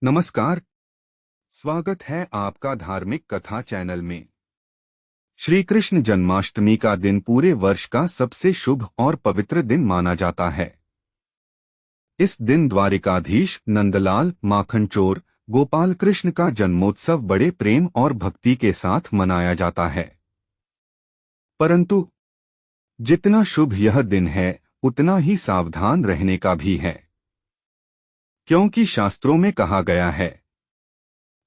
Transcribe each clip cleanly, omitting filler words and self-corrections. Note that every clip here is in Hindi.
नमस्कार। स्वागत है आपका धार्मिक कथा चैनल में। श्री कृष्ण जन्माष्टमी का दिन पूरे वर्ष का सबसे शुभ और पवित्र दिन माना जाता है। इस दिन द्वारिकाधीश नंदलाल माखनचोर गोपाल कृष्ण का जन्मोत्सव बड़े प्रेम और भक्ति के साथ मनाया जाता है। परंतु जितना शुभ यह दिन है, उतना ही सावधान रहने का भी है, क्योंकि शास्त्रों में कहा गया है,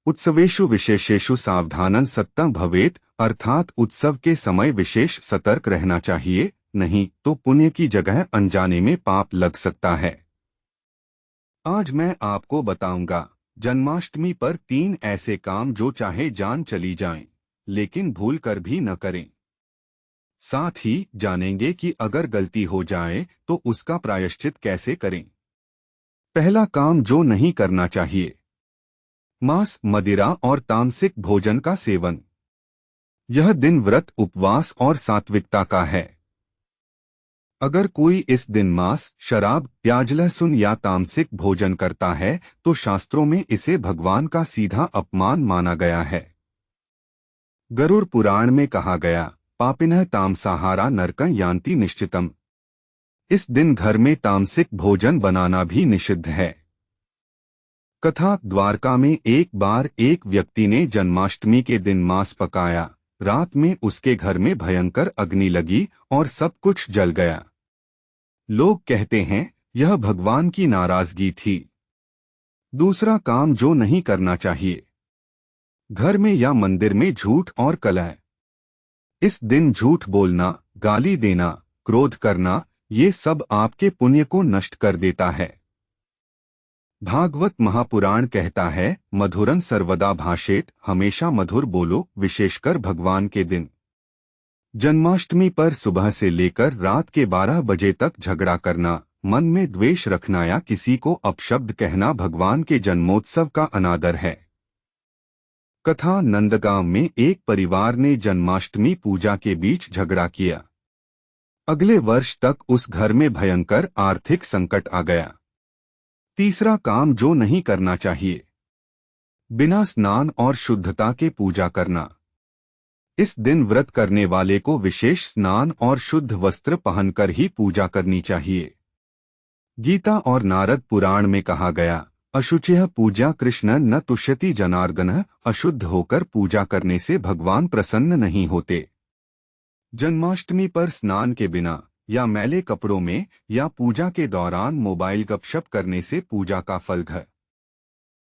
उत्सवेषु विशेषेषु सावधानन सत्तं भवेत्, अर्थात उत्सव के समय विशेष सतर्क रहना चाहिए, नहीं तो पुण्य की जगह अनजाने में पाप लग सकता है। आज मैं आपको बताऊंगा जन्माष्टमी पर 3 ऐसे काम जो चाहे जान चली जाएं, लेकिन भूल कर भी न करें। साथ ही जानेंगे कि अगर गलती हो जाए तो उसका प्रायश्चित कैसे करें। पहला काम जो नहीं करना चाहिए, मांस, मदिरा और तामसिक भोजन का सेवन। यह दिन व्रत, उपवास और सात्विकता का है। अगर कोई इस दिन मांस, शराब, प्याज, लहसुन या तामसिक भोजन करता है तो शास्त्रों में इसे भगवान का सीधा अपमान माना गया है। गरुड़ पुराण में कहा गया, पापिनः तामसाहारा नरकं यान्ति निश्चितम। इस दिन घर में तामसिक भोजन बनाना भी निषिद्ध है। कथा, द्वारका में एक बार एक व्यक्ति ने जन्माष्टमी के दिन मांस पकाया। रात में उसके घर में भयंकर अग्नि लगी और सब कुछ जल गया। लोग कहते हैं यह भगवान की नाराजगी थी। दूसरा काम जो नहीं करना चाहिए, घर में या मंदिर में झूठ और कलह। इस दिन झूठ बोलना, गाली देना, क्रोध करना, ये सब आपके पुण्य को नष्ट कर देता है। भागवत महापुराण कहता है, मधुरं सर्वदा भाषेत, हमेशा मधुर बोलो, विशेषकर भगवान के दिन। जन्माष्टमी पर सुबह से लेकर रात के 12 बजे तक झगड़ा करना, मन में द्वेष रखना या किसी को अपशब्द कहना भगवान के जन्मोत्सव का अनादर है। कथा, नंदगांव में एक परिवार ने जन्माष्टमी पूजा के बीच झगड़ा किया। अगले वर्ष तक उस घर में भयंकर आर्थिक संकट आ गया। तीसरा काम जो नहीं करना चाहिए, बिना स्नान और शुद्धता के पूजा करना। इस दिन व्रत करने वाले को विशेष स्नान और शुद्ध वस्त्र पहनकर ही पूजा करनी चाहिए। गीता और नारद पुराण में कहा गया, अशुचिः पूजा कृष्ण न तुष्यति जनार्दनः। अशुद्ध होकर पूजा करने से भगवान प्रसन्न नहीं होते। जन्माष्टमी पर स्नान के बिना या मैले कपड़ों में या पूजा के दौरान मोबाइल गपशप करने से पूजा का फल